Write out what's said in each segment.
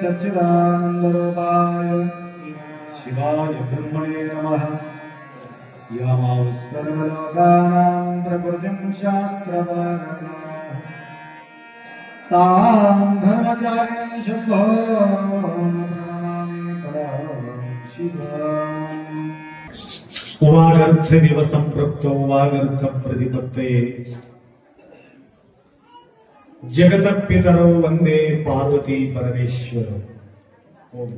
सच्चिदानंदरूपाय शिवाय ब्रह्मणे नमः। यामां सर्वलोकानां प्रकृतिं शास्त्रपारकाः तां धर्मचारिणीं शम्भो प्रणमामि पराशिवाम्। वागर्थ दिवसं प्रप्तो वागर्थ प्रतिपत्तये जगत पितरौ वंदे पार्वती परमेश्वर। ओम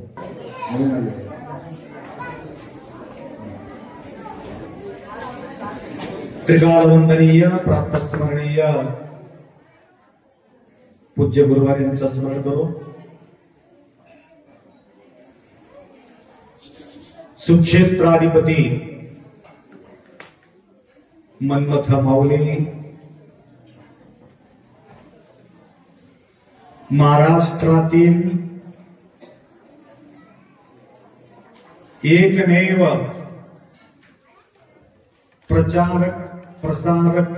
त्रिकालवंदनीय प्रातस्मरणीय पूज्य गुरुवार यांचं स्मरण करू. सुक्षेत्राधिपती मन्मथ माऊली महाराष्ट्रातील एकमेव प्रचारक प्रसारक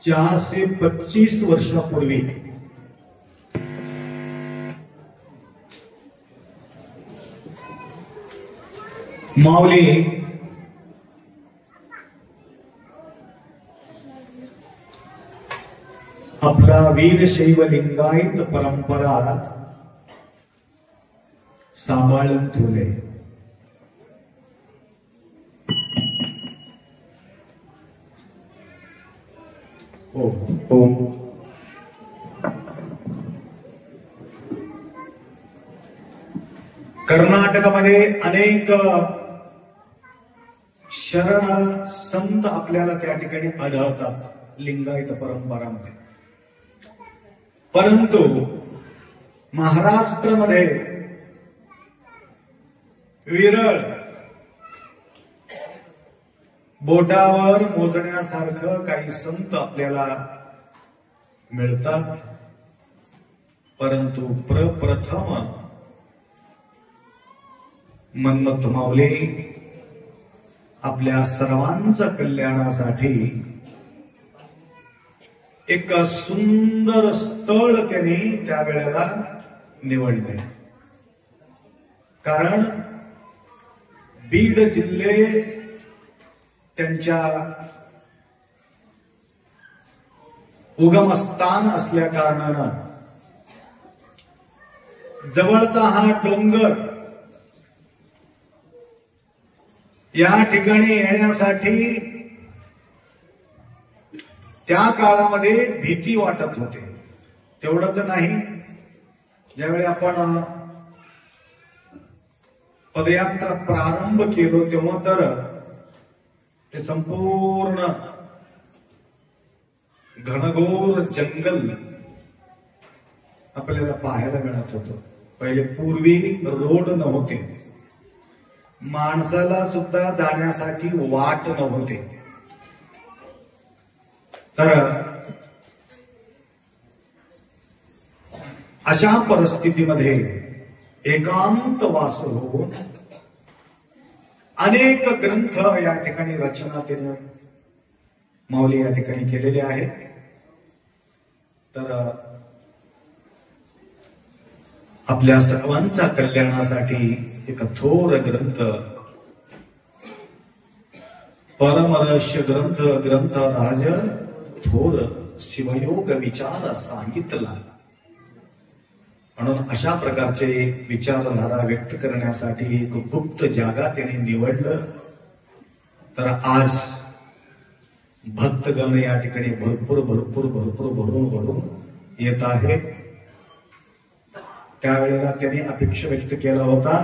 425 वर्षापूर्वी माऊली आपला वीरशैव लिंगायत परंपरा सांभाळून ठेवले. ओम कर्नाटकामध्ये अनेक शरण संत आपल्याला त्या ठिकाणी आढळतात लिंगायत परंपरामध्ये. परंतु महाराष्ट्रामध्ये विरळ बोटावर मोजण्यासारखं काही संत आपल्याला मिळतात. परंतु प्रप्रथम मन्मथ माऊली आपल्या सर्वांच्या कल्याणासाठी एक सुंदर स्थळ त्यांनी त्यावेळेला निवडले. कारण बीड जिल्हे त्यांच्या उगमस्थान असल्या कारणानं जवळचा हा डोंगर या ठिकाणी येण्यासाठी त्या काळामध्ये भीती वाटत होते. तेवढंच नाही, ज्यावेळी आपण पदयात्रा प्रारंभ केलो तेव्हा तर ते संपूर्ण घनघोर जंगल आपल्याला पाहायला मिळत होतं. पहिले पूर्वी रोड नव्हते, माणसाला सुद्धा जाण्यासाठी वाट नव्हते. तर अशा परिस्थितीमध्ये एकांत वास होऊन अनेक ग्रंथ या ठिकाणी रचना केल्या माऊली या ठिकाणी केलेले आहेत. तर आपल्या सर्वांच्या कल्याणासाठी एक थोर ग्रंथ, परमरहस्य ग्रंथ ग्रंथराज थोर शिवयोग विचार सांगितला. म्हणून अशा प्रकारचे विचारधारा व्यक्त करण्यासाठी एक गुप्त जागा त्यांनी निवडलं. तर आज भक्तगण या ठिकाणी भरपूर भरपूर भरपूर भरून भरून येत आहे. त्यावेळेला त्यांनी अपेक्षा व्यक्त केला होता,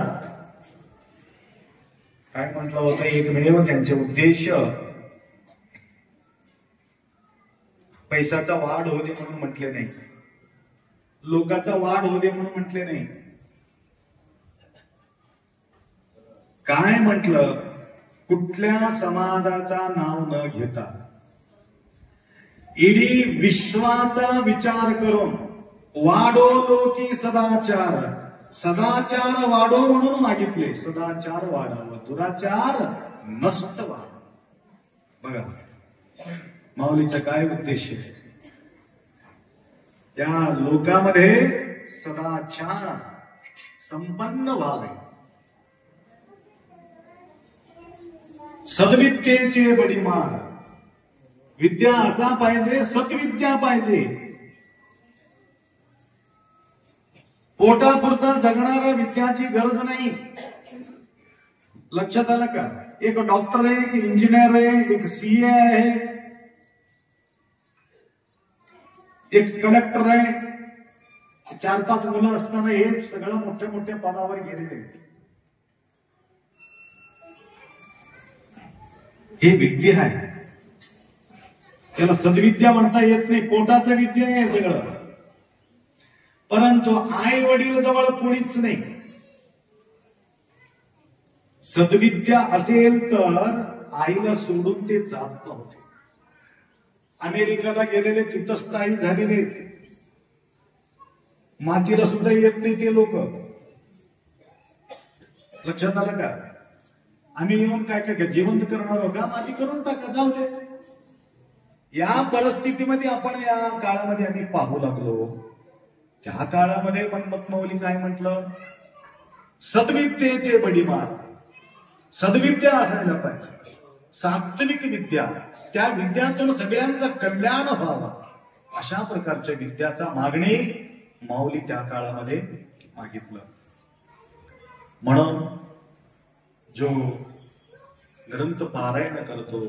काय म्हटलं होतं, एकमेव त्यांचे उद्देश पैशाचा वाढ होऊ दे म्हणून म्हटले नाही, लोकांचा वाढ होऊ दे म्हणून म्हटले नाही. काय म्हटलं, कुठल्या समाजाचा नाव न घेता इडी विश्वाचा विचार करून वाढो लोकी सदाचार, सदाचार वाढो म्हणून मागितले. सदाचार वाढावं, दुराचार नष्ट व्हावं. बघा माऊलीचा काय उद्देश आहे, त्या लोकांमध्ये सदाचार संपन्न व्हावे. सद्विद्येचे बडीमान, विद्या असा पाहिजे, सद्विद्या पाहिजे. पोटापुरता जगणाऱ्या विद्याची गरज नाही. लक्षात आलं का? एक डॉक्टर आहे, एक इंजिनियर आहे, एक सीए आहे, एक कलेक्टर आहे, 4-5 मुलं असताना हे सगळं मोठ्या मोठ्या पदावर गेलेले. हे विद्या आहे, त्याला सद्विद्या म्हणता येत नाही, पोटाचं विद्या आहे सगळं. परंतु आई वडील जवळ कोणीच नाही. सद्विद्या असेल तर आईला सोडून ते जात नव्हते. अमेरिकेला गेलेले तिथं स्थायी झालेले, मातीला सुद्धा येत नाही ते लोक. लक्षात आलं का? आम्ही येऊन काय काय जिवंत करणार आहोत का? माती करून टाका, जाऊ दे. या परिस्थितीमध्ये आपण या काळामध्ये आम्ही पाहू लागलो. त्या काळामध्ये मनमत मौली काय म्हटलं? सद्विद्येचे बडीमार. सद्विद्या असायला पाहिजे, सात्विक विद्या. त्या विद्यातून सगळ्यांचं कल्याण व्हावं, अशा प्रकारच्या विद्याचा मागणी माऊली त्या काळामध्ये मागितलं. म्हणून जो ग्रंथ पारायण करतो,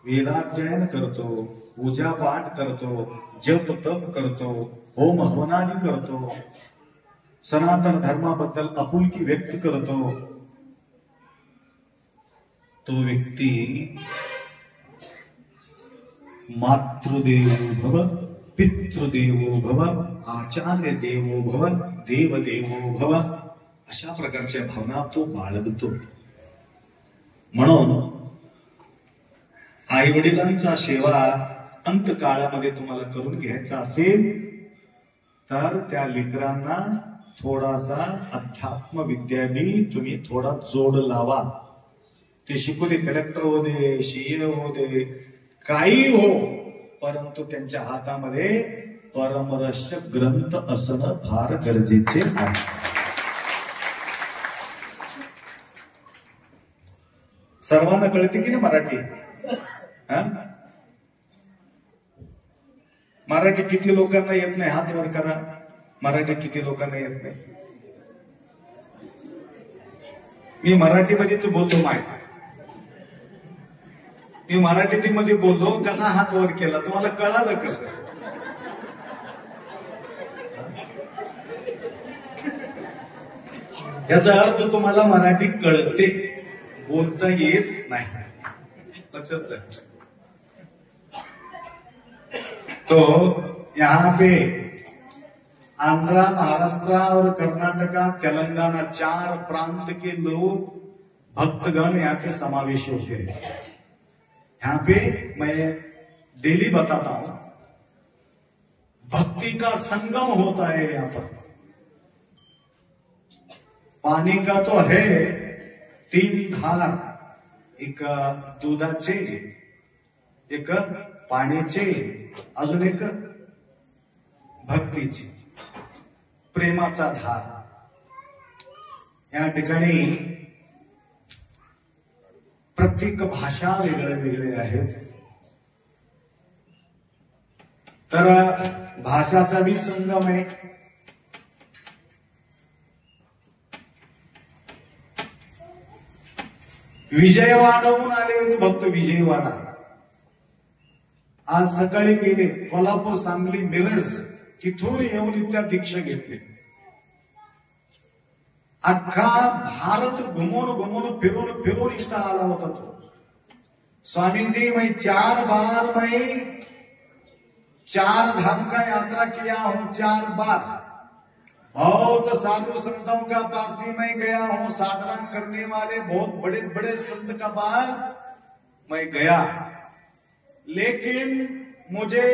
वेदाध्ययन करतो, पूजा पाठ करतो, जप तप करतो, होम हवनादी करतो, सनातन धर्माबद्दल आपुलकी व्यक्त करतो, तो व्यक्ती मातृदेवो भव, पितृदेवो भव, आचार्य देवो भव, देवदेवो भव, अशा प्रकारच्या भावना तो बाळगतो. म्हणून आई वडिलांचा सेवा अंतकाळामध्ये तुम्हाला करून घ्यायचा असेल तर त्या लेकरांना थोडासा अध्यात्म विद्यानी तुम्ही थोडा जोड लावा. ते शिकू दे, कलेक्टर हो दे, सीए हो दे, काही हो, परंतु त्यांच्या हातामध्ये परमरस्य ग्रंथ असणं फार गरजेचे आहे. सर्वांना कळते की ना मराठी? मराठी किती लोकांना येत नाही? हात वर करा. मराठी किती लोकांना येत नाही? मी मराठीमध्येच बोलतो माय. मी मराठीमध्ये बोललो, कसा हात वर केला तुम्हाला कळालं कसं? याचा अर्थ तुम्हाला मराठी कळते, बोलता येत नाही. लक्षात? तो यहाँ पे आंध्रा, महाराष्ट्र और कर्नाटका, तेलंगाना 4 प्रांत के लोग भक्तगण यहाँ पे समावेश होते हैं. यहाँ पे मैं डेली बताता हूं, भक्ति का संगम होता है यहाँ पर. पानी का तो है 3 धार, एक दुधाचे, एक पाण्याचे, अजून एक भक्तीची, प्रेमाचा धार. या ठिकाणी प्रत्येक भाषा वेगळे वेगळे आहेत. तर भाषाचा भी संगम आहे. विजयवाडाहून आले होते भक्त, विजयवाडा. आज सकाळी गेले, कोल्हापूर, सांगली, मिरज, तिथून येऊन इथल्या दीक्षा घेतली. अख्खा भारत घुमून फिरून इथं आला होता तो. स्वामीजी, मैं 4 बार मैं 4 धाम का यात्रा किया हूं, 4 बार. बहुत साधु संतों का पास भी मैं गया हूं, साधना करने वाले बहुत बड़े बड़े संत का पास मैं गया. लेकिन मुझे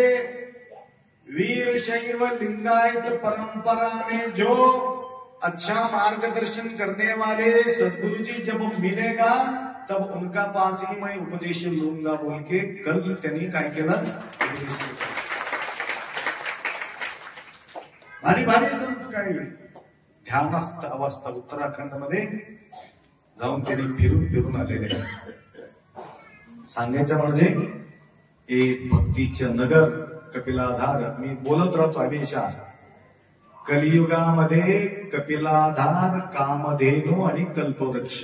वीर शैव लिंगायत परंपरा में जो अच्छा मार्गदर्शन करने वाले सदगुरु जी जब मिलेगा तब उनका पास ही मैं उपदेश लूंगा बोल के कल त्यांनी काय केलं? भारी भारी संत काही ध्यानस्थ अवस्था उत्तराखंड मध्ये जाऊन त्यांनी फिरून आलेले. सांगायचं म्हणजे हे भक्तीचे नगर कपिलाधार. मी बोलत राहतो हमेशा, कलियुगामध्ये कपिलाधार, कामधेनू आणि कल्पवृक्ष.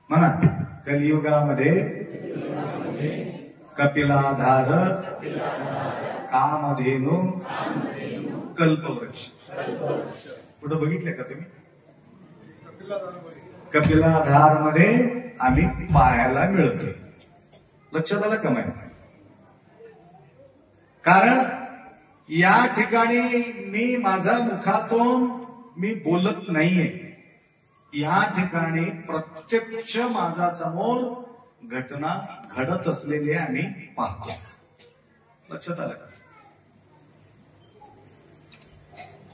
म्हणा, कलियुगामध्ये कपिलाधार, कामधेनू कल्पवृक्ष. कुठं बघितलंय का तुम्ही? कपिलाधार मध्ये आम्ही पाहायला मिळतोय. लक्षात आलं का नाही? कारण या ठिकाणी मी माझ्या मुखातून मी बोलत नाहीये. या ठिकाणी प्रत्यक्ष माझा समोर घटना घडत असलेली आम्ही पाहतो. लक्षात आलं का?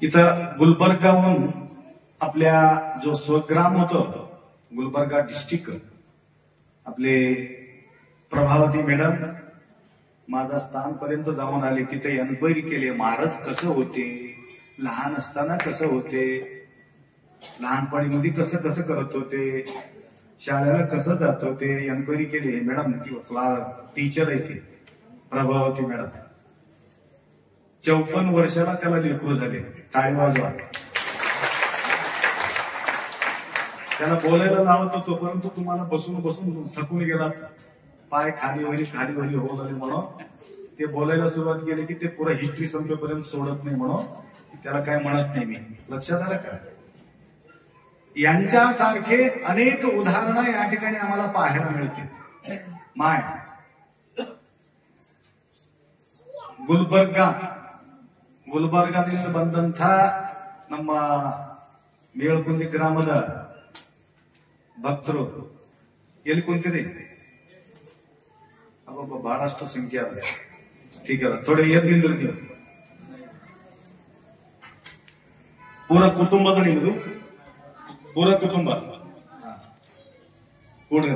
इथं गुलबर्गाहून आपल्या जो स्वग्राम होतं, गुलबर्गा डिस्ट्रिक्ट, आपले प्रभावती मॅडम माझा स्थानपर्यंत जाऊन आले. तिथे एन्क्वायरी केली, महाराज कसं होते, लहान असताना कसं होते, लहानपणीमध्ये कसं कसं करत होते, शाळेला कसं जात होते, एन्क्वायरी केली. मॅडम टीचर आहे ती प्रभावती मॅडम. 54 वर्षाला त्याला लेकरू झाले. टाळी वाजवा. त्याला बोलायला लावत होतो, परंतु तुम्हाला बसून बसून थकून गेलात, पाय खालीवरी खालीवरी होत आले म्हणून ते बोलायला सुरुवात केली की ते पुरा हिस्ट्री संपेपर्यंत सोडत नाही म्हणून त्याला काय म्हणत नाही मी. लक्षात आलं का? यांच्यासारखे अनेक उदाहरणं या ठिकाणी आम्हाला पाहायला मिळतील. माय ಗುಲ್ಬರ್ಗಾದಿಂದ ಬಂದಂಥ ನಮ್ಮ ಮೇಳ್ಕುಂದಿ ಗ್ರಾಮದ ಭಕ್ತರು ಎಲ್ಲಿ ಕುಂತೀರಿ? ಅಬ್ಬಬ್ಬ ಬಹಳಷ್ಟು ಸಂಖ್ಯೆ ಅದ. ठीक आहे, थोडे ಎದ್ದು ನಿಂದ್ರಿ ನೀವು. ಪೂರ ಕುಟುಂಬದ ನಿಮ್ಮದು? ಪೂರ ಕುಟುಂಬ ಕೂಡ್ರಿ.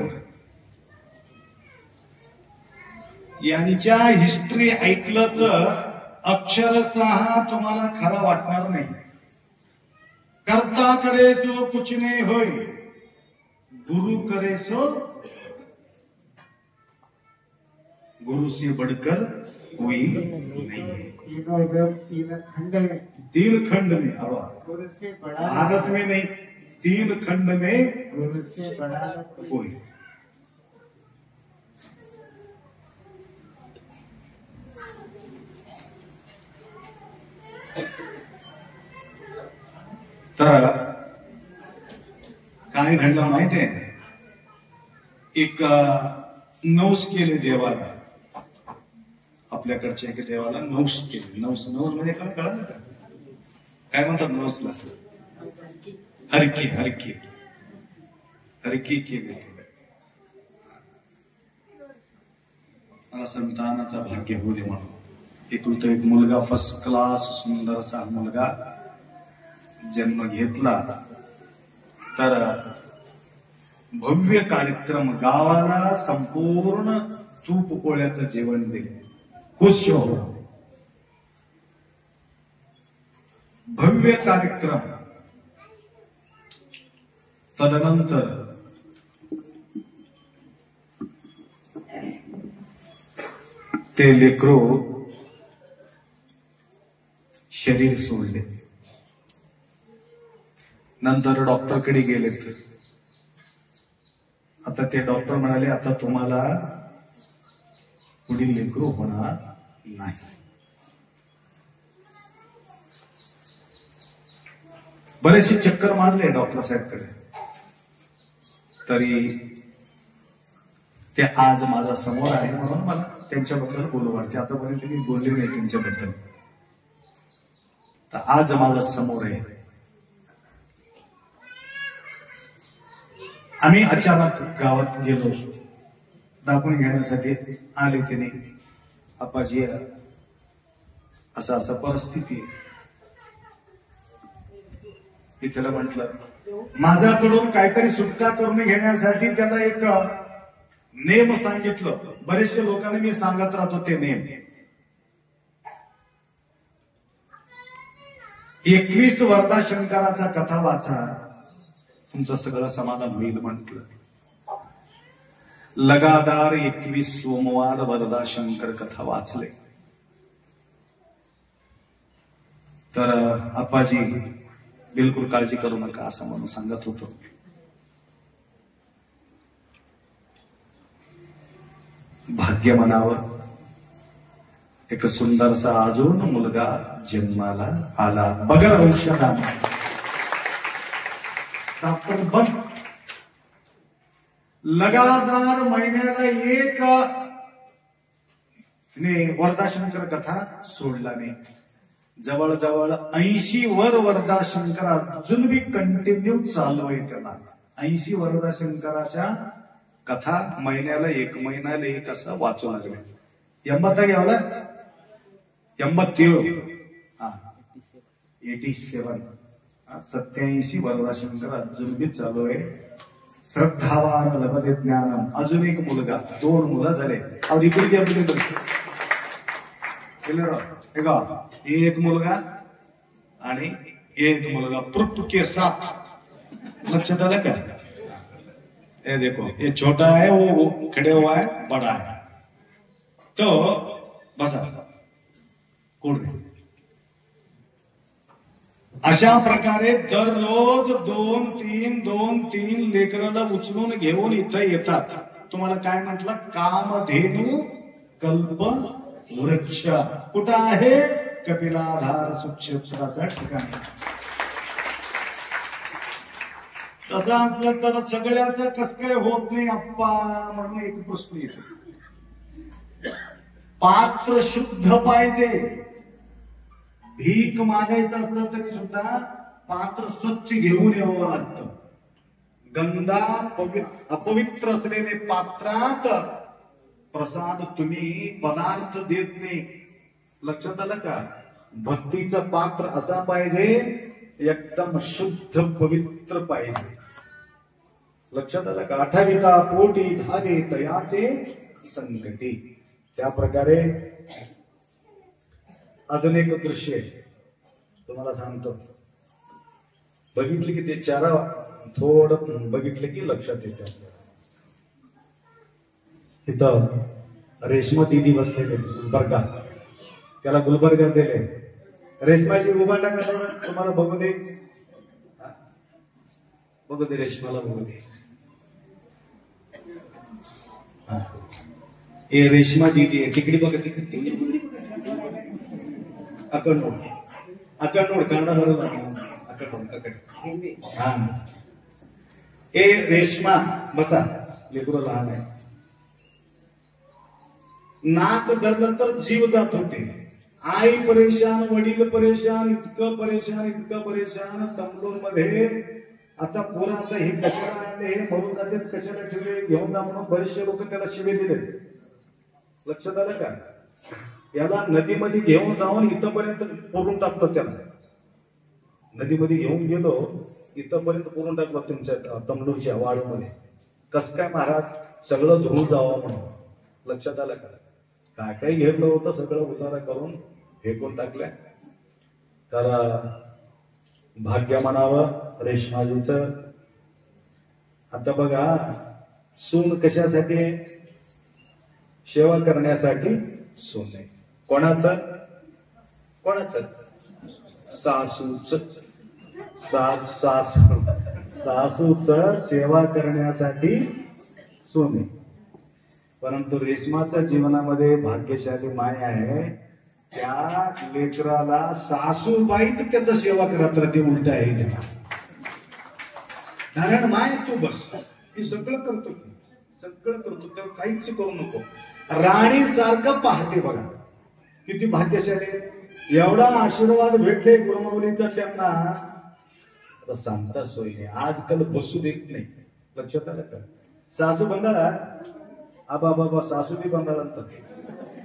यांच्या हिस्ट्री ऐकलं तर अक्षरशः तुम्हाला खरं वाटणार नाही. करता करे सो कुछ नहीं होय, गुरु करे सो गुरु से बढ़कर कोई नहीं. तीन खंड में भारत में नहीं, तीन खंड में गुरु से बड़ा कोई. तर काय घडलं माहितीये? एक नवस केले देवाला, आपल्याकडच्या एका देवाला नवस केले. नवस म्हणजे काय कळलं का? काय म्हणतात नवसला? हरकी हरकी हरकी केली. मला संतानाचा भाग्य होऊ दे म्हणून. एकुलता एक मुलगा, फर्स्ट क्लास सुंदरसा मुलगा जन्म घेतला. तर भव्य कार्यक्रम, गावाला संपूर्ण तूप पोळ्याचं जेवण दिले. खुश हो. भव्य कार्यक्रम. तदनंतर ते लेकरू शरीर सोडले. नंतर डॉक्टरकडे गेलेत. आता ते डॉक्टर म्हणाले, आता तुम्हाला पुढील लेकरू होणार नाही. बरेचसे चक्कर मारले डॉक्टर साहेबकडे, तरी ते आज माझा समोर आहे म्हणून मला त्यांच्याबद्दल बोलू वाटते. आतापर्यंत मी बोलले नाही त्यांच्याबद्दल, तर आज माझा समोर आहे. आम्ही अचानक गावात गेलो, दाखवून घेण्यासाठी आले. त्याने आपाजी असं परिस्थिती. मी त्याला म्हटलं, माझ्याकडून काहीतरी सुटका करून घेण्यासाठी त्याला एक नेम सांगितलं. बरेचशा लोकांनी मी सांगत राहतो ते नेम. 21 वरदा शंकराचा कथा वाचा, तुमचं सगळं समाधान होईल म्हटलं. लगातार 21 सोमवार वरदा शंकर कथा वाचले. तर आप्पाजी बिलकुल काळजी करू नका असं म्हणून सांगत होतो. भाग्य म्हणावं, एक सुंदरसा अजून मुलगा मुलगा जन्माला आला. बघा औषधा बंद. लगातार महिन्याला एक वरदाशंकर कथा सोडला नाही. जवळजवळ 80 वर वरदाशंकर अजून बी कंटिन्यू चालू आहे. त्याला 80 वरदाशंकराच्या कथा महिन्याला महिन्याला एक असं वाचू लागले. 80 घ्यावला 87 87 वरदाशंकर अजून बी चालू आहे. श्रद्धावान लभते ज्ञानम. अजून एक मुलगा, 2 मुलं झाले. एक मुलगा आणि एक मुलगा पृथ्वी के साथ. लक्षात आलं का? ये देखो, ये छोटा है, वो खड़े हुआ है, बड़ा है. तो बसा कोण. अशा प्रकारे दररोज 2-3 लेकराला उचलून घेऊन इथं येतात. तुम्हाला काय म्हटलं? कामधेनू कल्प वृक्ष कुठं आहे? कपिलाधार सुक्षेत्राच्या ठिकाणी. तसं असलं तर सगळ्याचं कस काय होत नाही अप्पा म्हणून एक प्रश्न येतो. पात्र शुद्ध पाहिजे. भीक मागायचं असलं तरी सुद्धा पात्र स्वच्छ घेऊन यावं लागतं. गंदा अपवित्र असलेले पात्रात प्रसाद तुम्ही पदार्थ देत नाही. लक्षात आलं का? भक्तीचं पात्र असा पाहिजे एकदम शुद्ध पवित्र पाहिजे. लक्षात आलं का? 28 पोटी धावे तयाचे संकटी. त्या प्रकारे अजून एक दृश्य तुम्हाला सांगतो. बघितले की ते चारा थोडं बघितले की लक्षात येतं. तिथं रेश्मा दिदी बसलेले गुलबर्गा. त्याला गुलबर्गा दिले. रेशमाची उभाटा का तुम्हाला बघू दे. बघू दे रेशमाला बघू दे. हे रेश्मा दिदी आहे. तिकडे बघा, तिकडे अकंडोड कांदा भरला. अकंडोड हा. ए रेश्मा बसा. लेकरू लहान आहे. नाक धरलं तर जीव जात होते. आई परेशान, वडील परेशान, इतकं परेशान. तमलोर मध्ये आता पोरं आता हे कशाला आणले, हे मरून जाते, कशाला ठेवले, घेऊन जा म्हणून बरेचसे लोक त्याला शिवे दिले. लक्षात आलं का? याला नदीमध्ये घेऊन जाऊन इथपर्यंत पुरून टाकतो. त्याला नदीमध्ये घेऊन गेलो, इथपर्यंत पुरून टाकलो तुमच्या तमलोरच्या वाळूमध्ये. कस काय महाराज? सगळं धुवून जावं म्हणून. लक्षात आलं का? काय काही घेतलं होतं सगळं उतारा करून फेकून टाकल्या. तर भाग्य म्हणावं रेशमाजीच. आता बघा, सून कशासाठी? सेवा करण्यासाठी सून आहे. कोणाचं? सासूच. सासूच सेवा करण्यासाठी सून आहे. परंतु रेशमाच्या जीवनामध्ये भाग्यशाली माय आहे. त्या लेकराला सासूबाईच त्याचा सेवा करत राहते. उलट आहे त्याला. कारण माय तू बस, मी सगळं करतो, तेव्हा काहीच करू नको. राणी सारखं पाहते. बघा किती भाग्यशाली. एवढा आशीर्वाद भेटले गुरुमाऊलीचा त्यांना. आता सांगता सोय नाही. आजकाल बसू देत नाही. लक्षात आलं का? सासू बंधाळा आबा बाबा सासू बी बंधाळा.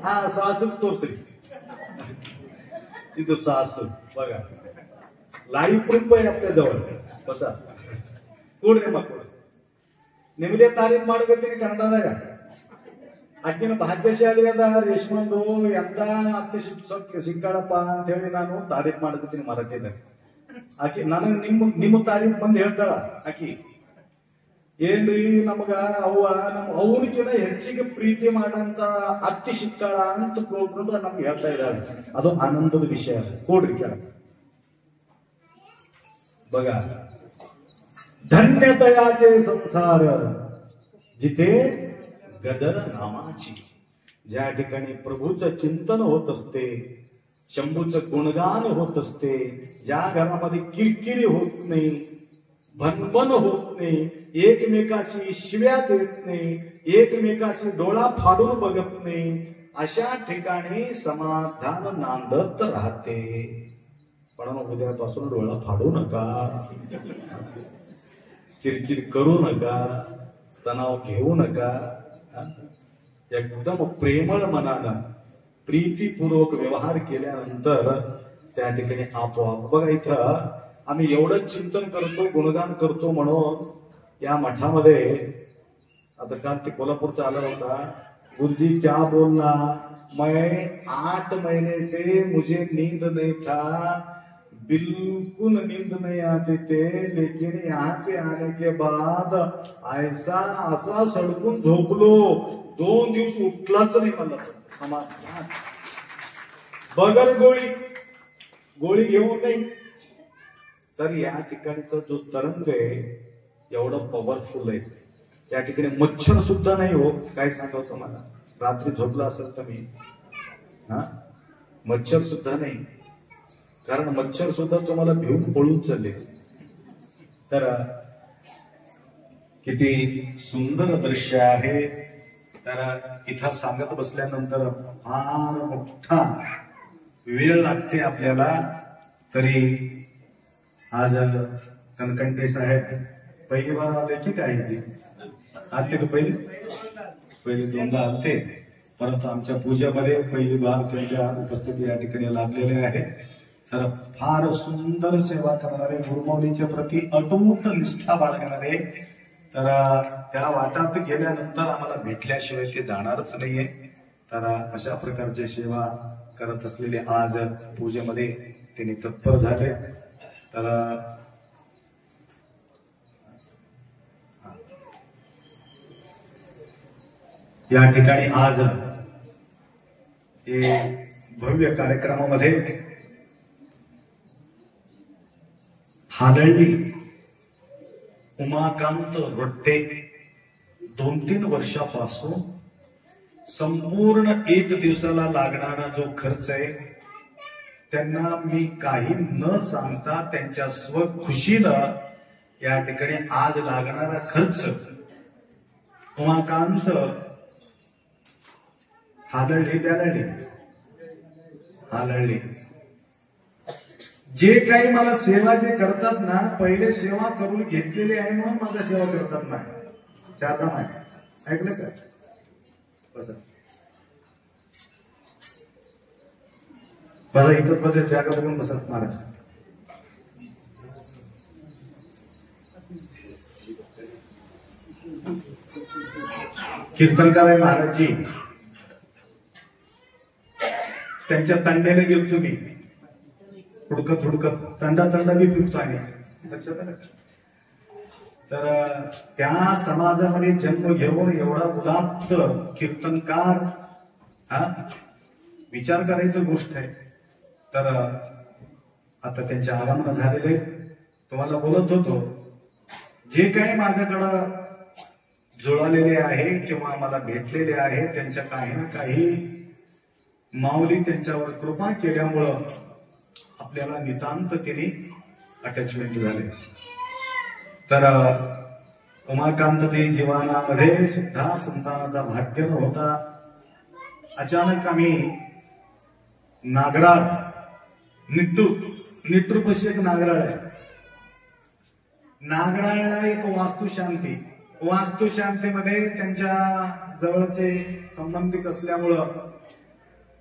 हा सासू तोसरी तिथं सासू बघा. लाईव्ह प्रूफ आहे आपल्या जवळ. बसा कोण रे मग नेमले तारीख माडगतीने करणार का? ಆಕಿನ ಭಾಗ್ಯಶಾಲಿ ಅದ ರೇಷ್ಮಂದು ಎಂತ ಅತ್ತೆ ಸಿಕ್ಕಾಡಪ್ಪ ಅಂತ ಹೇಳಿ ನಾನು ತಾರೀಫ್ ಮಾಡಕತ್ತೀನಿ ಮರತಿದ್ದೆ. ಆಕಿ ನನಗೆ ನಿಮ್ಮ ತಾರೀಫ್ ಬಂದು ಹೇಳ್ತಾಳ. ಆಕಿ ಏನ್ರಿ ನಮಗ ಅವ್ವ ನಮ್ಮ ಅವ್ರಿಗಿನ ಹೆಚ್ಚಿಗೆ ಪ್ರೀತಿ ಮಾಡಂತ ಅತ್ತಿ ಸಿಕ್ಕಾಳ ಅಂತ ಕೇಳ್ಕೊಂಡು ನಮ್ಗೆ ಹೇಳ್ತಾ ಇದ್ದಾಳೆ. ಅದು ಆನಂದದ ವಿಷಯ. ಕೊಡ್ರಿ ಕೇಳ. बघा धन्यतयाचे संसार जिथे गजर नामाची. ज्या ठिकाणी प्रभूचं चिंतन होत असते, शंभूचं गुणगान होत असते. ज्या घरामध्ये किरकिरी होत नाही, भनभन होत नाही, एकमेकाशी शिव्या देत नाही, एकमेकाशी डोळा फाडून बघत नाही, अशा ठिकाणी समाधान नांदत राहते. पण उद्यापासून डोळा फाडू नका, किरकिर करू नका, तणाव घेऊ नका. एकदम प्रेमळ मनानं प्रीतीपूर्वक व्यवहार केल्यानंतर त्या ठिकाणी आपोआप. बघा इथं आम्ही एवढं चिंतन करतो, गुणगान करतो म्हणून या मठामध्ये आता काल ते कोल्हापूरचा आला होता. गुरुजी क्या बोलना, मैं 8 महीने से मुझे नींद नहीं था, बिल्कुल नींद नहीं आते थे, लेकिन यहाँ पे आने के बाद ऐसा सडकून झोपलो, 2 दिवस उठलाच नाही मला. समाधान बगर गोळी घेऊ नाही. तर या ठिकाणचा जो तरंग आहे एवढं पॉवरफुल आहे. या ठिकाणी मच्छर सुद्धा नाही हो. काय सांगावं तुम्हाला, रात्री झोपला असेल तर मी मच्छर सुद्धा नाही, कारण मच्छर सुद्धा तुम्हाला भिवून पळून चालले. तर किती सुंदर दृश्य आहे. तर इथं सांगत बसल्यानंतर फार मोठा वेळ लागते आपल्याला. तरी आज कणकंटे साहेब पहिली बार आले की काय आते का पहिले 2दा आलते, परंतु आमच्या पूजेमध्ये पहिली बार त्यांच्या उपस्थिती या ठिकाणी लाभलेले आहे. तर फार सुंदर सेवा करणारे, गुरुमौलीच्या प्रती अटूट निष्ठा बाळगणारे. तर त्या वाटात गेल्यानंतर आम्हाला भेटल्याशिवाय ते जाणारच नाहीये. तर अशा प्रकारची सेवा करत असलेले आज पूजेमध्ये त्यांनी तत्पर झाले. तर या ठिकाणी आज हे भव्य कार्यक्रमामध्ये हादळली उमाकांत रोट्टे 2-3 वर्षापासून संपूर्ण 1 दिवसाला लागणारा जो खर्च आहे त्यांना मी काही न सांगता त्यांच्या स्वखुशीनं या ठिकाणी आज लागणारा खर्च उमाकांत हादळले. जे काही मला सेवा जे करतात ना, पहिले सेवा करून घेतलेले आहे म्हणून माझा सेवा करतात ना. शारदा माय ऐकलं का? बसा इथं बसा, जागा बघून बसा महाराज. कीर्तनकार आहे महाराजजी, त्यांच्या तांड्याला गेलो तुम्ही हुडकत तंडा बी फिरतो आहे. लक्षात आलं? तर त्या समाजामध्ये जन्म घेऊन एवढा उदात्त कीर्तनकार विचार करायचं गोष्ट आहे. तर आता त्यांच्या आगमन झालेले तुम्हाला बोलत होतो, जे काही माझ्याकडं जुळालेले आहे किंवा मला भेटलेले आहे त्यांच्या काही ना काही माऊली त्यांच्यावर कृपा केल्यामुळं आपल्याला नितांत त्यांनी अटॅचमेंट झाले. तर उमाकांतजी जीवनामध्ये सुद्धा संतानाचा भाग्य होता. अचानक आम्ही नागराळ निट्टूर पशी एक नागराळ आहे, नागराळला एक वास्तुशांतीमध्ये त्यांच्या जवळचे संबंधित असल्यामुळं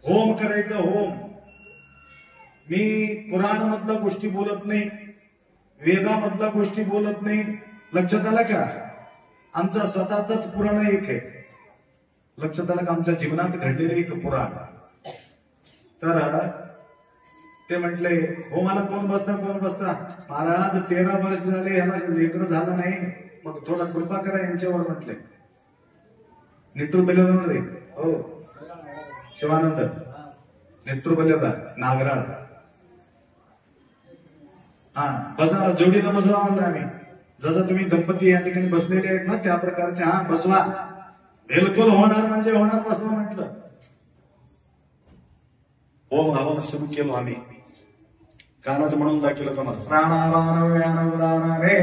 होम करायचं. होम मी पुराणामधल्या गोष्टी बोलत नाही, वेदामधल्या गोष्टी बोलत नाही. लक्षात आलं का? आमचा स्वतःचाच पुराण एक आहे. लक्षात आलं का? आमच्या जीवनात घडलेले एक पुराण. तर ते म्हटले हो मला कोण बसता महाराज 13 वर्ष झाले ह्याला लेकरं झालं नाही, मग थोडा कृपा करा यांच्यावर म्हटले. निट्टूर बल्लेदार हो शिवानंद निट्टूर बल्लेदार नागराळ. बसा जोडीला बसवा म्हणलं आम्ही. जसं तुम्ही दंपती या ठिकाणी बसलेले आहेत ना त्या प्रकारचे बसवा. बिलकुल होणार म्हणजे होणार, बसवा म्हटलं. होम हवन सुरू केलो आम्ही. कालच म्हणून दाखवलं तुम्हाला. प्राणावान व्यान उदान रे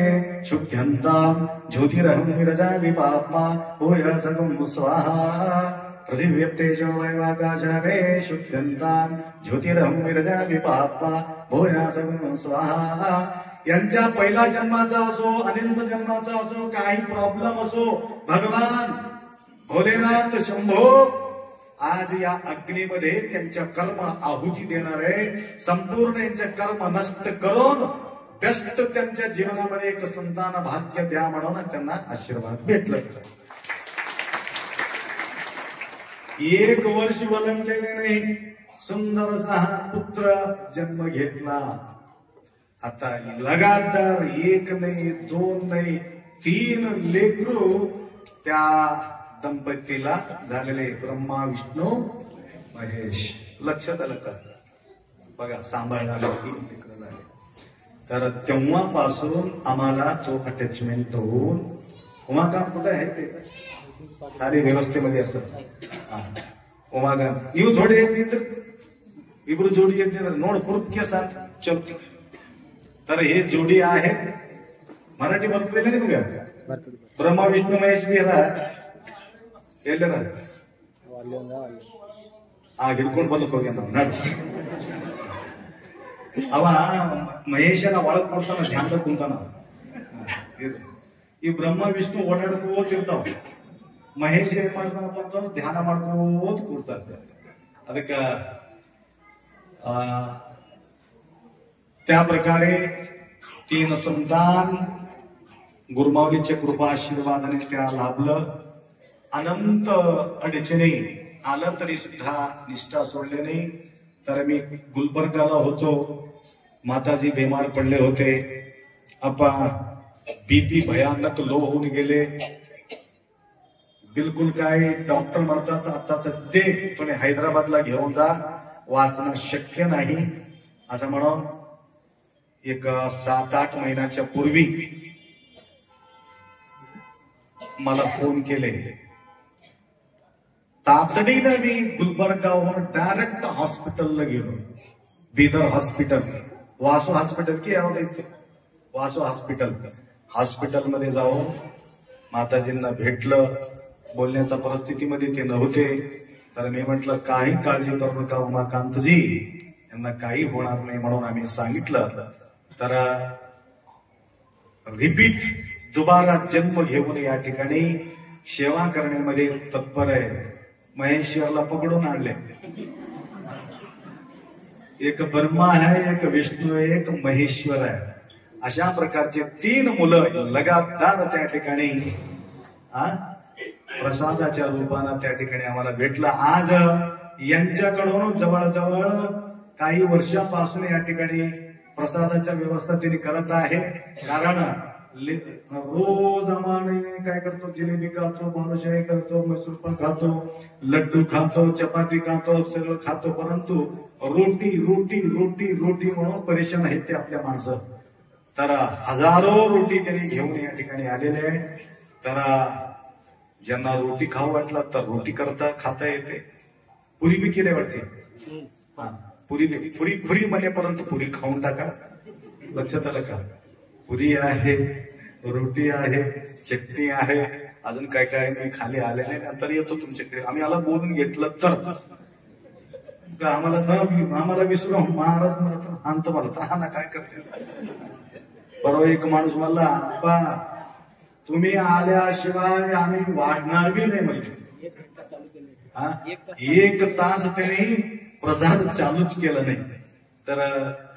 शुद्ध्यंताम ज्योतिरहं विरजा विपाप्मा होय सगुं स्वाहा. पृथिव्यप्तेजो वैवाकाशे शुद्ध्यंताम ज्योतिरहं विरजा विपाप्मा होय सगुं स्वाहा. यांच्या पहिला जन्माचा असो अनंत जन्माचा असो काही प्रॉब्लेम असो, भगवान भोलेनाथ शंभो आज या अग्नीमध्ये त्यांच्या कर्म आहुती देणार आहे. संपूर्ण यांचे कर्म नष्ट करून व्यस्त त्यांच्या जीवनामध्ये एक संतान भाग्य द्या म्हणून त्यांना आशीर्वाद भेटला. 1 वर्ष वलंडलेले नाही, सुंदरसा पुत्र जन्म घेतला. आता लगातार 1 नाही 2 नाही 3 लेकरू त्या दंपतीला झालेले. ब्रह्मा विष्णू महेश. लक्षात आलं का? बघा सांभाळणारे 3 लेकरं झाले. तर तेव्हापासून आम्हाला तो अटॅचमेंट होऊन उमाकांत कुठे आहे ते सारी व्यवस्थेमध्ये असतात. उमाकांत ನೀವು थोडे येत इब्रू जोडी येत नोड प्रूफ के साथ चल. तर हे जोडी आहेत. मराठी बघतोय नाही बघा. ब्रह्मा विष्णू महेश ಎಲ್ಲರ ಆ ಹಿಡ್ಕೊಂಡು ಬಂದಕ್ಕೆ ಹೋಗ್ಯ ನಾವು ನಡ್ ಅವ ಮಹೇಶನ ಒಳಗ್ ಕೊಡ್ತಾನ ಧ್ಯಾನದಾಗ ಕುಂತಾನ. ಈ ಬ್ರಹ್ಮ ವಿಷ್ಣು ಓಡಾಡ್ಕೋತಿರ್ತಾವ. ಮಹೇಶ್ ಏನ್ ಮಾಡ್ತಾನಪ್ಪ ಅಂತಂದ್ರೆ ಧ್ಯಾನ ಮಾಡ್ಕೋತ ಕೂಡ್ತಾರೆ. ಅದಕ್ಕ त्या प्रकारे 3 संतान गुरुमाऊलीच्या कृपा आशीर्वादाने त्या लाभलं. अनंत अडचणी आलं तरी सुद्धा निष्ठा सोडले नाही. तर मी गुलबर्गाला होतो, माताजी बेमार पडले होते. अपा बीपी भयानक लो होऊन गेले. बिलकुल काय डॉक्टर म्हणतात आता सध्या तुम्ही हैदराबादला घेऊन जा, वाचणं शक्य नाही असं म्हणून एक 7-8 महिन्याच्या पूर्वी मला फोन केले. तातडीनं मी गुलबर्गाहून डायरेक्ट हॉस्पिटलला गेलो. बिदर हॉस्पिटल, वासू हॉस्पिटल की यावं इथे वासू हॉस्पिटलमध्ये जाऊन माताजींना भेटलं. बोलण्याच्या परिस्थितीमध्ये ते नव्हते. तर मी म्हटलं काही काळजी करू नका उमाकांतजी, यांना काही होणार नाही म्हणून आम्ही सांगितलं. तर रिपीट दुबारा जन्म घेऊन या ठिकाणी सेवा करण्यामध्ये तत्पर आहे. महेश्वरला पकडून आणले. एक ब्रह्मा आहे, एक विष्णू आहे, एक महेश्वर आहे. अशा प्रकारचे 3 मुलं लगातार त्या ठिकाणी प्रसादाच्या रूपानं त्या ठिकाणी आम्हाला भेटलं. आज यांच्याकडून जवळजवळ काही वर्षांपासून या ठिकाणी प्रसादाच्या व्यवस्था त्यांनी करत आहे. कारण रोज आम्हाला काय करतो, जिलेबी खातो, बालुशाही करतो, मैसूर पण खातो, लड्डू खातो, चपाती खातो, सगळं खातो. परंतु रोटी रोटी रोटी रोटी म्हणून परेशान आहेत ते आपल्या माणसं. तर हजारो रोटी त्यांनी घेऊन या ठिकाणी आलेले आहे. तर ज्यांना रोटी खाऊ वाटला तर रोटी करता खाता येते. पुरी बी केले वाटते. पुरी पुरी म्हणेपर्यंत पुरी खाऊन टाका. लक्षात आलं का? पुरी आहे, रोटी आहे, चटणी आहे, अजून काय काय मी खाली आले नाही. नंतर येतो तुमच्याकडे. आम्ही आला बोलून घेतलं तर आम्हाला विसरू महाराज म्हणत आणतो मला. हा ना काय करते. परवा एक माणूस म्हणला, अप्पा तुम्ही आल्याशिवाय आम्ही वाढणार बी नाही म्हणजे. 1 तास त्यांनी प्रसाद चालूच केलं नाही. तर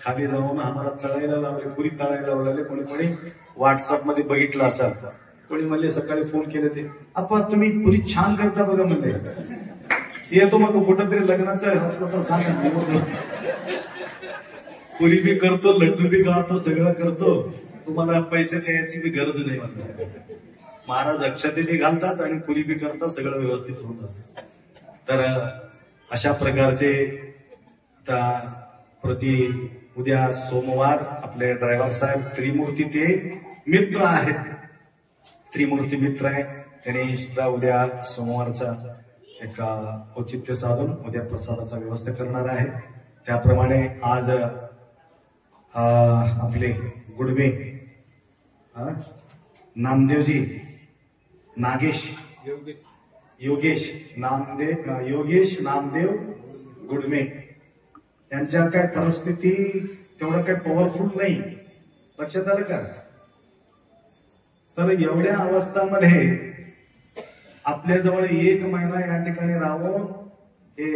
खाली जाऊन आम्हाला तळायला लावले, पुरी तळायला लावले. कोणी व्हॉट्सअप मध्ये बघितलं असाल. कोणी म्हणले सकाळी फोन केले ते, अप्पा तुम्ही पुरी छान करता बघा म्हणले. येतो मग कुठंतरी लग्नाचं असलं तर सांगा. पुरी बी करतो, लड्डू बी खातो, सगळं करतो. तुम्हाला पैसे द्यायची बी गरज नाही म्हणतात. महाराज अक्षते बी घालतात आणि पुरी बी करतात, सगळं व्यवस्थित होतात. तर अशा प्रकारचे उद्या सोमवार आपले ड्रायव्हर साहेब त्रिमूर्ती ते मित्र आहेत. त्रिमूर्ती मित्र आहे. त्यांनी सुद्धा उद्या सोमवारचा एक औचित्य साधून उद्या प्रसादाचा व्यवस्था करणार आहे. त्याप्रमाणे आज आपले गुडवे नामदेवजी योगेश नामदेव गुडमे यांच्या काय परिस्थिती तेवढं काय पॉवरफुल नाही, लक्षात आलं का? तर एवढ्या अवस्थांमध्ये आपल्याजवळ 1 महिना या ठिकाणी राहून हे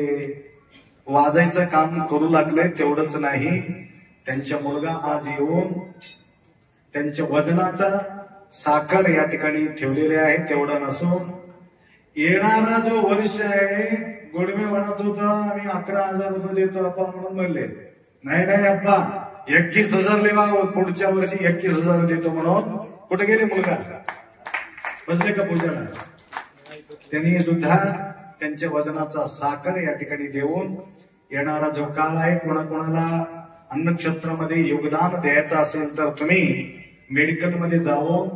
वाजायचं काम करू लागले. तेवढंच नाही, त्यांच्या मुलगा आज येऊन त्यांच्या वजनाचा साखर या ठिकाणी ठेवलेले आहे. तेवढं नसून येणारा जो वर्ष आहे, गोडवे म्हणत होता आम्ही 11,000 रुपये देतो आपण म्हणून म्हणले, नाही अप्पा 21,000 लेवा, पुढच्या वर्षी 21,000 देतो म्हणून. कुठे गेले मुलगा? बसले का पूजाला? त्यांनी सुद्धा त्यांच्या वजनाचा साखर या ठिकाणी देऊन येणारा जो काळ आहे, कोणाकोणाला अन्नक्षेत्रामध्ये योगदान द्यायचं असेल तर तुम्ही मेडिकलमध्ये जाऊन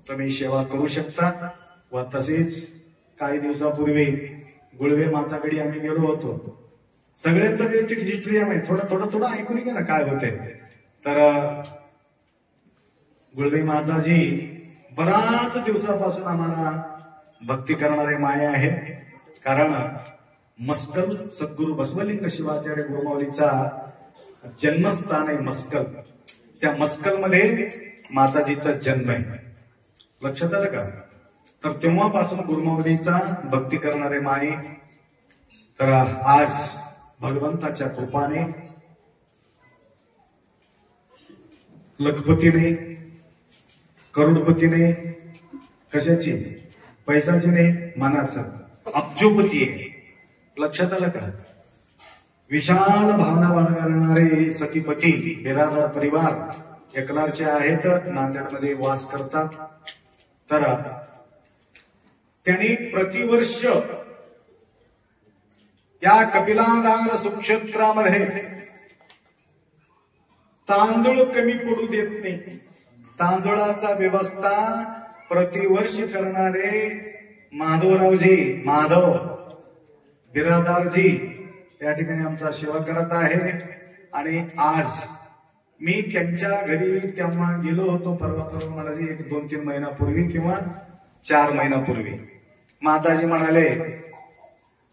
तुम्ही सेवा करू शकता. व तसेच काही दिवसापूर्वी गुळवे माताकडे आम्ही गेलो होतो. सगळ्यांचं हिस्ट्री आहे, थोडं ऐकून घ्या ना काय होते. तर गुळवे माताजी बराच दिवसापासून आम्हाला भक्ती करणारे माय आहे. कारण मस्कल सद्गुरू बसवलिंग शिवाचार्य गुरुमाऊलीचा जन्मस्थान आहे मस्कल. त्या मस्कल मध्ये माताजीचा जन्म आहे, लक्षात आलं का? तर तेव्हापासून गुरुमाऊलीचा भक्ती करणारे माई. तर आज भगवंताच्या कृपाने लखपतीने करोडपतीने, कशाची? पैसाची नाही, मनाचं अब्जोपती आहे, लक्षात आलं का? विशाल भावना बाळगणारे सतीपती बिरादर परिवार एकलारचे आहेत, नांदेडमध्ये वास करतात. तर त्यांनी प्रतिवर्ष या कपिलाधार सुक्षेत्रामध्ये तांदूळ कमी पडू देत नाही. तांदूळाचा व्यवस्था प्रतिवर्ष करणारे माधव बिरादारजी या ठिकाणी आमचा सेवा करत आहे. आणि आज मी त्यांच्या घरी तेव्हा गेलो होतो, परवा मला 1-2-3 महिन्यापूर्वी किंवा 4 महिन्यापूर्वी. माताजी म्हणाले,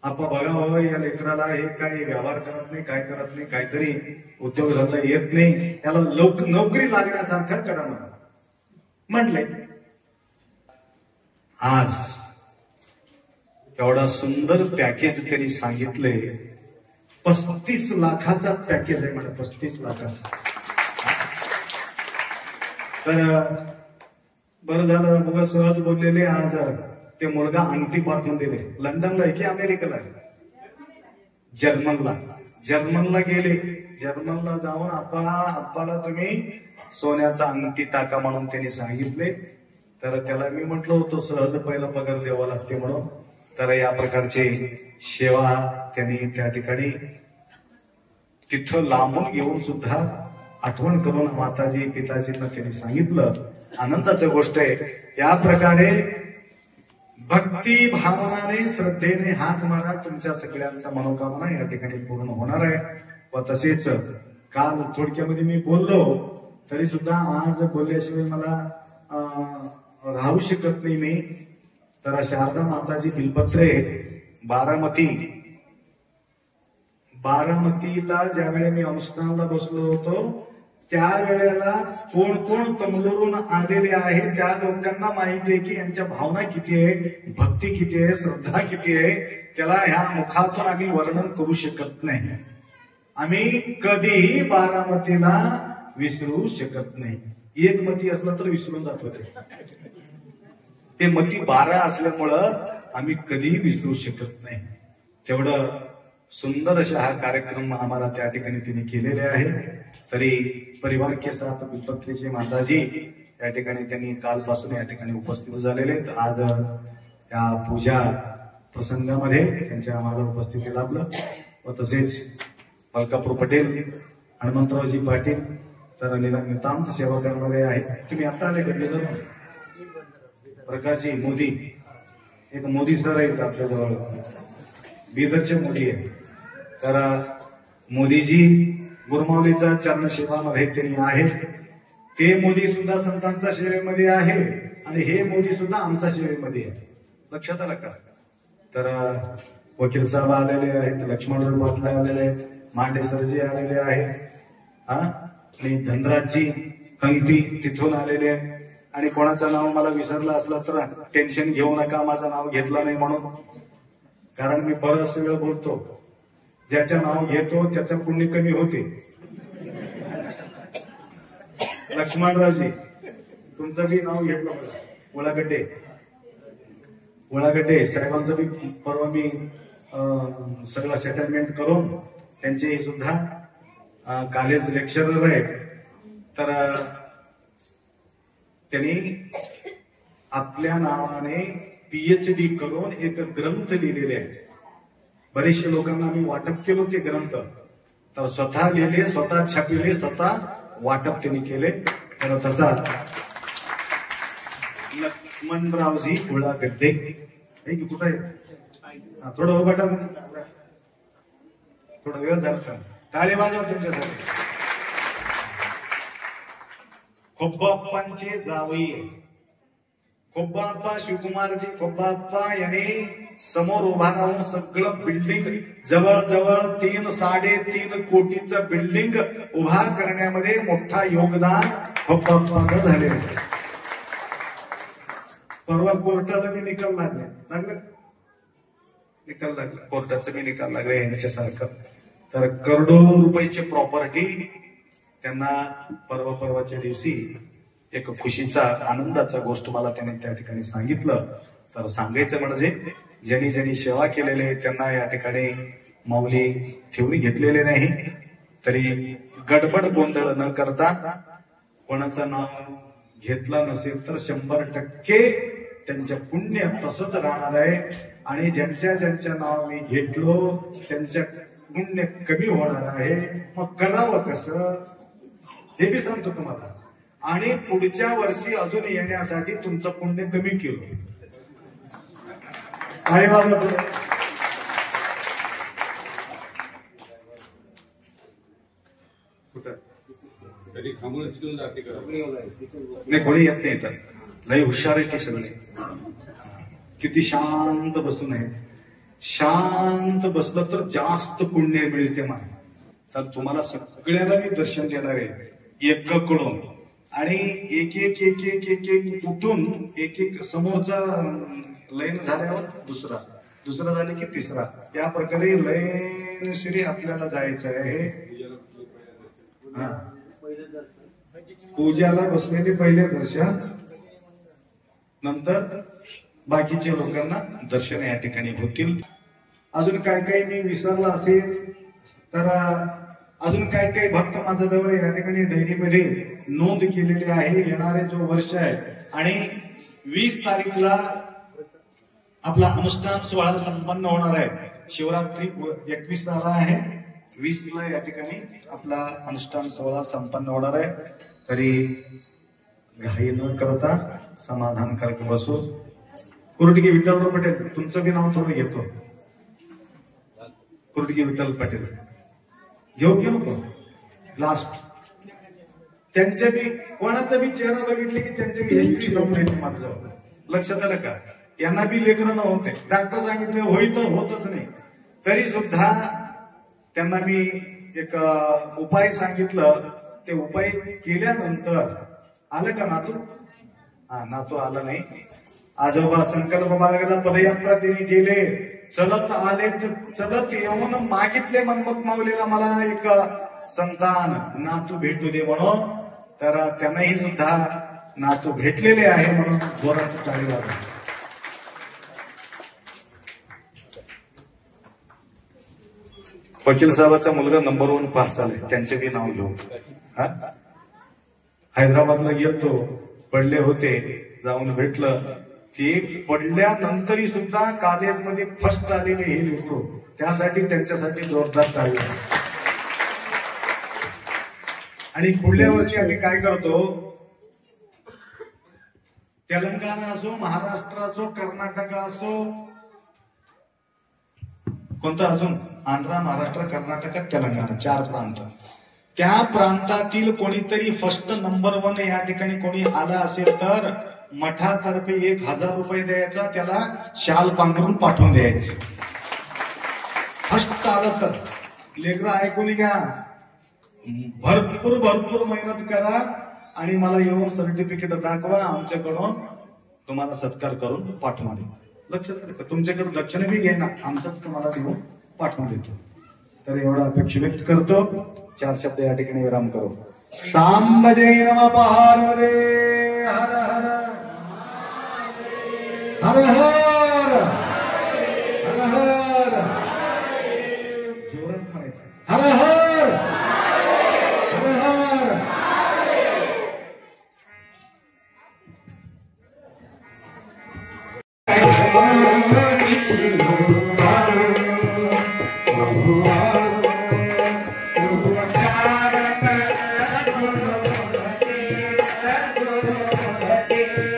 आपण बघा हो या लेकराला हे काही व्यवहार करत नाही, काय करत नाही, काहीतरी उद्योगधंदा येत नाही, त्याला नोकरी लागण्यासारखं करा म्हटले. आज एवढा सुंदर पॅकेज त्यांनी सांगितले. 35 लाखाचा पॅकेज आहे मला, 35 लाखाचा. तर बरं झालं, बघा सहज बोललेले. आज ते मुलगा अंगठी पाठवून दिले. लंडनला आहे की अमेरिकेला आहे? जर्मनला गेले. जर्मनला जाऊन आप्पाला तुम्ही सोन्याचा अंगठी टाका म्हणून त्यांनी सांगितले. तर त्याला मी म्हटलं होतं सहज पहिला पगार द्यावा लागते म्हणून. तर या प्रकारची सेवा त्यांनी त्या ठिकाणी तिथं लांबून घेऊन सुद्धा आठवण करून माताजी पिताजींना त्यांनी सांगितलं. आनंदाची गोष्ट आहे. या प्रकारे भक्ती भावनाने श्रद्धेने हाक मारा, तुमच्या सगळ्यांचा मनोकामना या ठिकाणी पूर्ण होणार आहे. व तसेच काल थोडक्यामध्ये मी बोललो तरी सुद्धा आज बोलल्याशिवाय मला राहू शकत नाही मी. तर शारदा माताजी बिलपत्रे बारामतीला ज्यावेळी मी अनुष्ठानाला बसलो होतो त्यावेळेला कोण कोण तमलूरून आलेले आहे त्या लोकांना माहिती आहे की यांच्या भावना किती आहे, भक्ती किती आहे, श्रद्धा किती आहे. त्याला ह्या मुखातून आम्ही वर्णन करू शकत नाही. आम्ही कधीही बारामतीला विसरू शकत नाही. एक मती असलं तर विसरून जातो ते मती 12 असल्यामुळं आम्ही कधीही विसरू शकत नाही. तेवढं सुंदर अशा हा कार्यक्रम आम्हाला त्या ठिकाणी तिने केलेले आहे. तरी परिवार के साथ बिलपत्रेचे माताजी या ठिकाणी त्यांनी कालपासून या ठिकाणी उपस्थित झालेले आहेत. आज या पूजा प्रसंगामध्ये त्यांच्या आम्हाला उपस्थिती लाभलं. व तसेच मलकापूर पटेल, हनुमंतरावजी पाटील तर नितांत सेवा करणारे आहेत. तुम्ही आता आले का? प्रकाशजी मोदी, एक मोदी सर आहेत आपल्याजवळ, बिदरचे मोदी आहे. तर मोदीजी गुरुमाऊलीचा चरण सेवामध्ये त्यांनी आहेत, ते मोदी सुद्धा संतांच्या सेवेमध्ये आहे आणि हे मोदी सुद्धा आमच्या सेवेमध्ये आहे. लक्षात आलं का? तर वकील साहेब आलेले आहेत, लक्ष्मणराव पाटला आलेले आहेत, मांडे सरजी आलेले आहेत, आणि धनराजजी कंगटी तिथून आलेले आहे. आणि कोणाचं नाव मला विसरलं असलं तर टेन्शन घेऊ नका, माझं नाव घेतलं नाही म्हणून, कारण मी बरंच वेळ बोलतो, ज्याचं नाव घेतो त्याचं पुण्य कमी होते. लक्ष्मणरावजी तुमचं बी नाव घेतलं, उळागड्डे साहेबांचं बी परवा मी सगळं सेटलमेंट करून, त्यांचे सुद्धा कॉलेज लेक्चरर आहे. तर त्यांनी आपल्या नावाने PhD करून एक ग्रंथ लिहिलेले आहे. बरेचशे लोकांना मी वाटप केलो ते ग्रंथ, तर स्वतः लिहिले, स्वतः छापिले, स्वतः वाटप त्यांनी केले. तर तसा लक्ष्मणरावजी उळागड्डे कुठं आहे? थोडं उभाटा, थोडा वेळ झाला, टाळे वाजवा त्यांच्यासाठी. खोब्बाप्पांचे जावई खोब्बाप्पा शिवकुमारजी खोब्बाप्पा यांनी समोर उभा राहून सगळं बिल्डिंग, जवळजवळ 3-3.5 कोटीचं बिल्डिंग उभा करण्यामध्ये मोठा योगदान खोब्बाप्पाचं झालेलं आहे. परवा कोर्टाला मी निकाल लागला कोर्टाचा मी निकाल लागला यांच्यासारखं. तर करोडो रुपयाची प्रॉपर्टी त्यांना परवाच्या दिवशी एक खुशीचा आनंदाचा गोष्ट मला त्यांनी त्या ठिकाणी सांगितलं. तर सांगायचं म्हणजे ज्यांनी सेवा केलेली आहे त्यांना या ठिकाणी माऊली ठेवून घेतलेले नाही. तरी गडबड गोंधळ न करता, कोणाचं नाव घेतलं नसेल तर 100% त्यांचं पुण्य तसंच राहणार आहे. आणि ज्यांच्या नाव मी घेतलो त्यांच्या पुण्य कमी होणार आहे. मग करावं कसं हे बी सांगतो तुम्हाला. आणि पुढच्या वर्षी अजून येण्यासाठी तुमचं पुण्य कमी केलं. काय वाजलं नाही, कोणी येत नाही. तर लय हुशार आहे ते सगळे, किती शांत बसून आहे. शांत बसलं तर जास्त पुण्य मिळते मला. तर तुम्हाला सगळ्याला मी दर्शन देणार आहे एककडून. आणि एक उठून एक समोरचा लयन झाल्यावर दुसरा झाले की तिसरा, या प्रकारे लयन श्री आपल्याला जायचं आहे. पूजाला बसलेले पहिले दर्शन, नंतर बाकीच्या लोकांना दर्शन या ठिकाणी होतील. अजून काय मी विसरलं असेल तर अजून काय भक्त माझ्या जवळ या ठिकाणी डायरीमध्ये नोंद केलेली आहे. येणारे जो वर्ष आहे आणि 20 तारीखला आपला अनुष्ठान सोहळा संपन्न होणार आहे. शिवरात्री 21 आहे, 20ला या ठिकाणी आपला अनुष्ठान सोहळा संपन्न होणार आहे. तरी घाई न करता समाधान करके बसू. कुर्टगी विठ्ठलराव पटेल, तुमचं बी नाव थोडं घेतो. कुर्टगी विठ्ठल पटेल घेऊ की नको? लास्ट त्यांचे बी कोणाचा बी चेहरा बघितले की त्यांचे बी हिस्ट्री समोर येते माझं. लक्षात आलं का? यांना बी लेकरं नव्हते. डॉक्टर सांगितले होतच नाही, तरी सुद्धा त्यांना मी एक उपाय सांगितलं. ते उपाय केल्यानंतर आलं का नातू? नातू आला नाही. आजोबा संकल्प बाळगला, पदयात्रा तिने केले, चलत आले, चलत येऊन मागितले मनमत माऊलीला मला एक संतान नातू भेटू दे म्हणून. तर त्यांनाही सुद्धा नातू भेटलेले आहे म्हणून जोराची टाळी वाजवा. वकील साहेबाचा मुलगा नंबर 1 पास झाले, त्यांचे बी नाव घेऊ. हैदराबादला गेलतो, पडले होते, जाऊन भेटलं. ते पडल्यानंतरही सुद्धा कॉलेजमध्ये फर्स्ट आलेले हे लिहितो, त्यासाठी त्यांच्यासाठी जोरदार टाळी. आणि पुढल्या वर्षी आम्ही काय करतो, तेलंगणा असो, महाराष्ट्र असो, कर्नाटक असो, कोणतं अजून आंध्र, महाराष्ट्र, कर्नाटक, तेलंगणा 4 प्रांत. त्या प्रांतातील कोणीतरी फर्स्ट नंबर 1 या ठिकाणी कोणी आला असेल तर मठातर्फे 1000 रुपये द्यायचा, त्याला शाल पांघरून पाठवून द्यायचे. फर्स्ट आलं तर. लेकरं ऐकून घ्या, भरपूर भरपूर मेहनत करा आणि मला येऊन सर्टिफिकेट दाखवा, आमच्याकडून तुम्हाला सत्कार करून पाठवा दे. लक्षात, तुमच्याकडे दक्षिण बी घे ना, आमचंच तुम्हाला देऊन पाठवून देतो. तर एवढा अपेक्षा व्यक्त करतो. 4 शब्द या ठिकाणी विराम करू. सांबजे नमः पार्वते हर हर हर हर हर हर. जोरात म्हणायचं हर हर हर हर. Thank you.